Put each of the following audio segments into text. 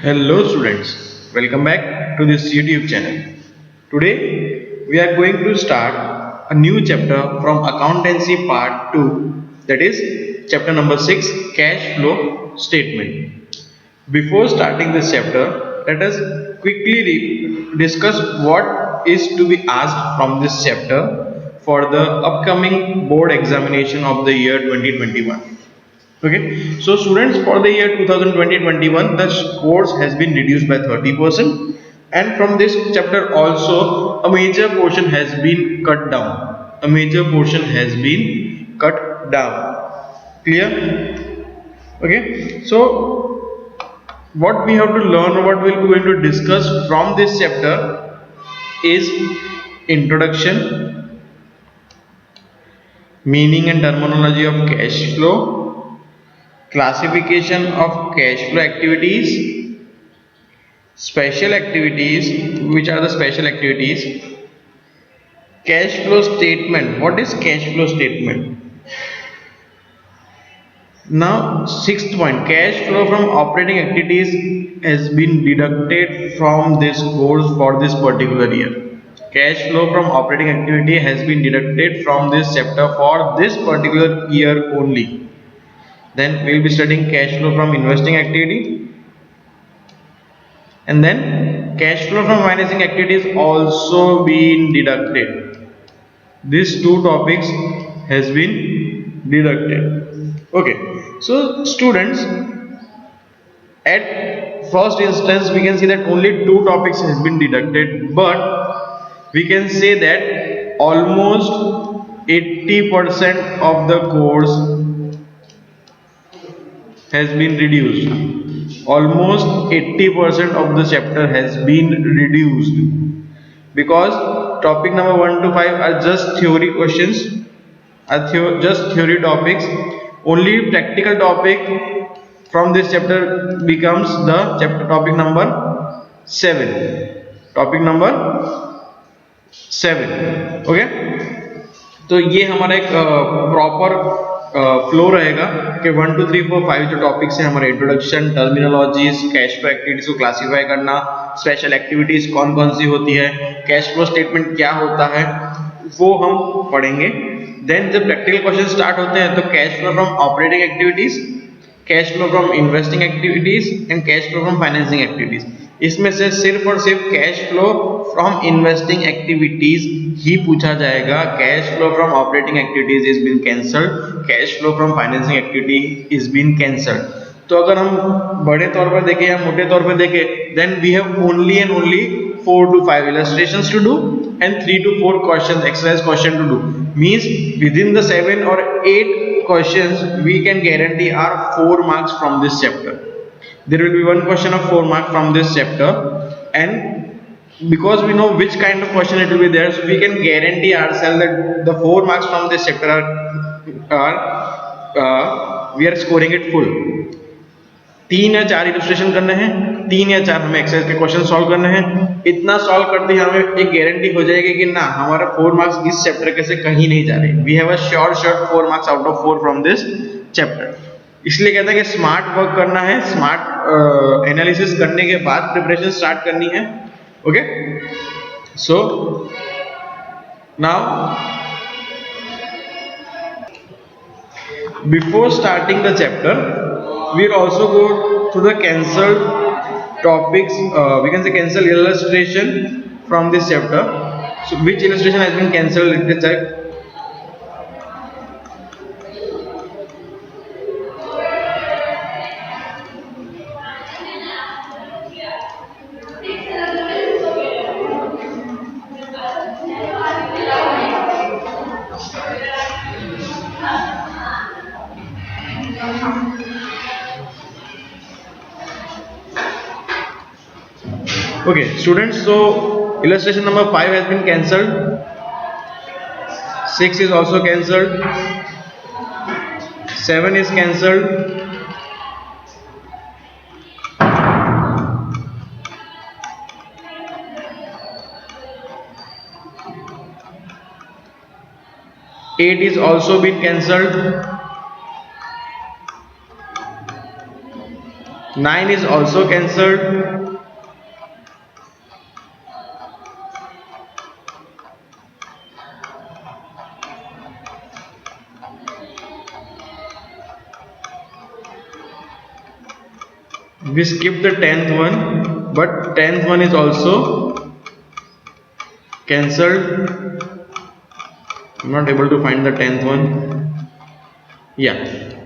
Hello students, welcome back to this YouTube channel. Today we are going to start a new chapter from accountancy part 2, that is chapter number 6, cash flow statement. Before starting this chapter, let us quickly discuss what is to be asked from this chapter for the upcoming board examination of the year 2021. Okay, so students, for the year 2020-21, the course has been reduced by 30%, and from this chapter also a major portion has been cut down. A major portion has been cut down. Clear? Okay, so what we have to learn, or what we'll be going to discuss from this chapter is introduction, meaning and terminology of cash flow, classification of cash flow activities, special activities, which are the special activities, cash flow statement. What is cash flow statement? Now, sixth point, cash flow from operating activities has been deducted from this course for this particular year. Cash flow from operating activity has been deducted from this chapter for this particular year only. Then we will be studying cash flow from investing activity, and then cash flow from financing activities also been deducted. These two topics has been deducted. Okay, so students, at first instance we can see that only two topics has been deducted, but we can say that almost 80% of the course has been reduced. Almost 80% of the chapter has been reduced, because topic number 1 to 5 are just theory questions, are just theory topics. Only practical topic from this chapter becomes the chapter topic number 7. Topic number 7. Okay, तो ये हमारा एक proper flow रहेगा कि 1 2 3 4 5 जो topics हैं हमारे, introduction, terminologies, cash flow activities को क्लासीफाई करना, स्पेशल एक्टिविटीज कौन कौन सी होती है, कैश फ्लो स्टेटमेंट क्या होता है, वो हम पढ़ेंगे. देन जब प्रैक्टिकल क्वेश्चन स्टार्ट होते हैं तो cash flow from operating activities, cash flow from investing activities and cash flow from financing activities. इसमें से सिर्फ और सिर्फ cash flow from investing activities ही पूछा जाएगा. Cash flow from operating activities is been cancelled, cash flow from financing activity is been cancelled. तो अगर हम बड़े तौर पर देखें या मोटे तौर पर देखें, then we have only and only 4 to 5 illustrations to do and 3 to 4 questions, exercise question to do. Means within the 7 or 8 questions we can guarantee our 4 marks from this chapter. There will be one question of 4 marks from this chapter, and because we know which kind of question it will be there, so we can guarantee ourselves that the 4 marks from this chapter are we are scoring it full. 3 या 4 illustration करने हैं, 3 या 4 हमें exercise के question solve करने हैं. इतना solve करते ही हमें एक गारंटी हो जाएगी कि ना, हमारा 4 मार्क्स इस चैप्टर के से कहीं नहीं जा रहे. We have a sure 4 marks out of 4 from this chapter. इसलिए कहते हैं कि स्मार्ट वर्क करना है, स्मार्ट एनालिसिस करने के बाद प्रिपरेशन स्टार्ट करनी है. Okay, so now before starting the chapter, we'll also go through the cancelled topics, we can say cancelled illustration from this chapter. So which illustration has been cancelled? Let me check. Okay students, so illustration number 5 has been cancelled, 6 is also cancelled, 7 is cancelled, 8 is also been cancelled, 9 is also cancelled. We skip the 10th one, but 10th one is also cancelled. I'm not able to find the 10th one. Yeah,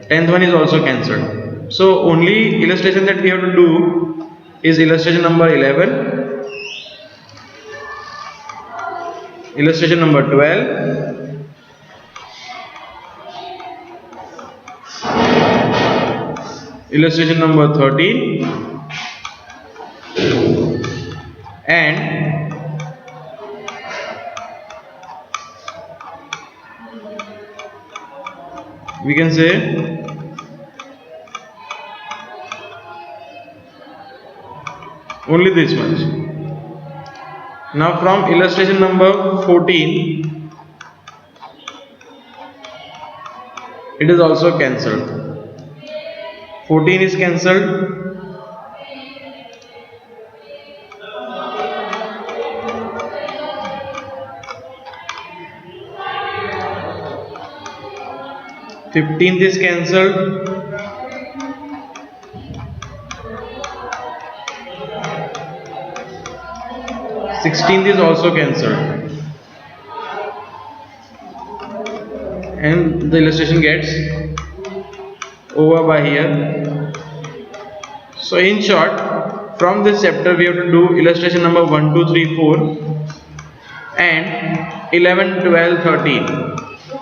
10th one is also cancelled. So only illustration that we have to do is illustration number 11, illustration number 12, illustration number 13, and we can say only this much. Now from illustration number 14, it is also cancelled. 14 is cancelled. Fifteenth is cancelled. 16th is also cancelled, and the illustration gets over by here. So in short, from this chapter we have to do illustration number 1, 2, 3, 4 and 11, 12, 13.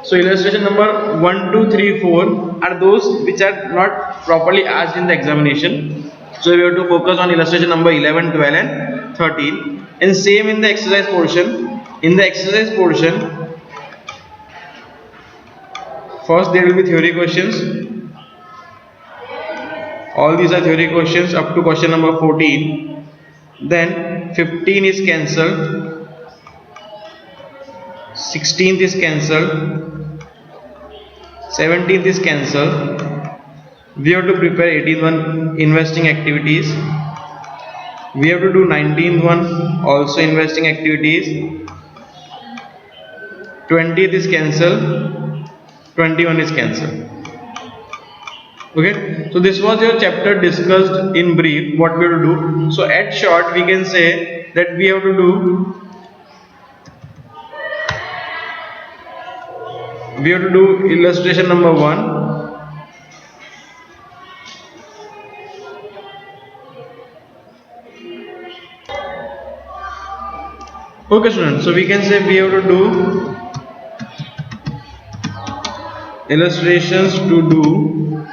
So illustration number 1, 2, 3, 4 are those which are not properly asked in the examination. So we have to focus on illustration number 11, 12 and 13. And same in the exercise portion. In the exercise portion, first there will be theory questions. All these are theory questions up to question number 14. Then 15 is cancelled. 16th is cancelled. 17th is cancelled. We have to prepare 18th one, investing activities. We have to do 19th one, also investing activities. 20th is cancelled. 21 is cancelled. Okay, so this was your chapter discussed in brief what we have to do. So at short we can say that we have to do illustration number 1, okay students, so we can say we have to do illustrations to do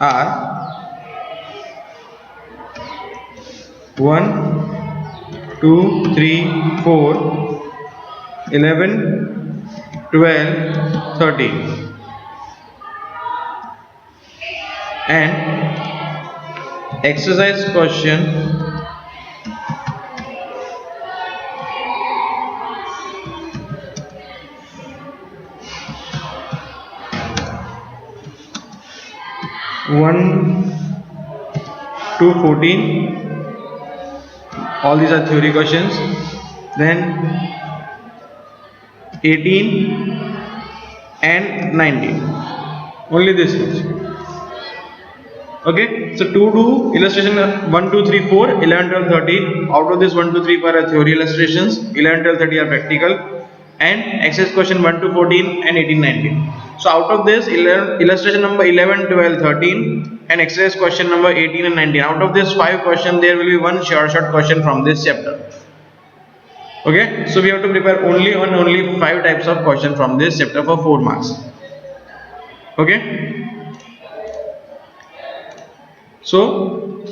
are 1, 2, 3, 4, 11, 12, 13 and exercise question (1 to 14). All these are theory questions. Then 18 and 19. Only this much. Okay. So to do illustration 1, 2, 3, 4, 11, 12, 13. Out of this 1, 2, 3, 4 are theory illustrations. 11, 12, 13 are practical. And exercise question 1 to 14 and 18, 19. So out of this illustration number 11, 12, 13 and exercise question number 18 and 19. Out of this 5 questions there will be one short question from this chapter. Okay, so we have to prepare only 5 types of question from this chapter for 4 marks. Okay. So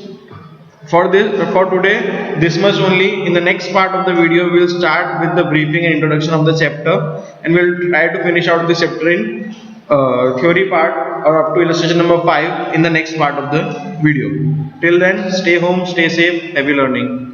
for today this much only. In the next part of the video we will start with the briefing and introduction of the chapter, and we will try to finish out this chapter in theory part or up to illustration number 5 in the next part of the video. Till then, stay home, stay safe, happy learning.